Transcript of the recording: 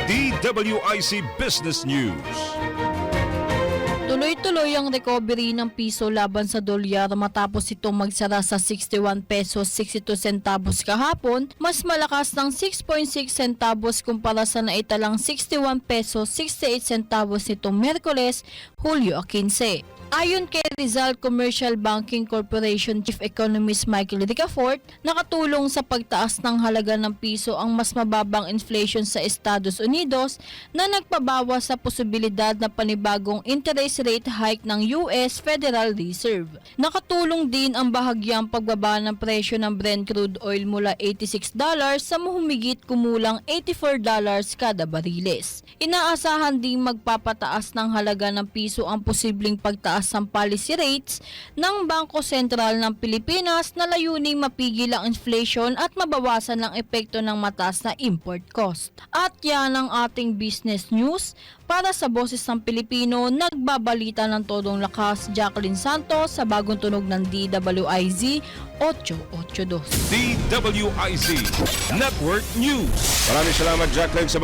DWIC Business News. Tuloy-tuloy ang recovery ng piso laban sa dolyar matapos itong magsara sa 61 pesos 62 centavos kahapon, mas malakas ng 6.6 centavos kumpara sa naitalang 61 pesos 68 centavos nitong Miyerkules, Hulyo 15. Ayon kay Rizal Commercial Banking Corporation Chief Economist Michael Ricafort, nakatulong sa pagtaas ng halaga ng piso ang mas mababang inflation sa Estados Unidos na nagpabawas sa posibilidad na panibagong interest rate hike ng US Federal Reserve. Nakatulong din ang bahagyang pagbaba ng presyo ng Brent crude oil mula $86 sa humigit kumulang $84 kada bariles. Inaasahan ding magpapataas ng halaga ng piso ang posibleng pagtaas ng policy rates ng Bangko Sentral ng Pilipinas na layuning mapigil ang inflation at mabawasan ang epekto ng mataas na import cost. At yan ang ating business news. Para sa Boses ng Pilipino, nagbabalita ng todong lakas Jacqueline Santos sa bagong tunog ng DWIZ 882. DWIC Network News. Maraming salamat, Jacqueline, sa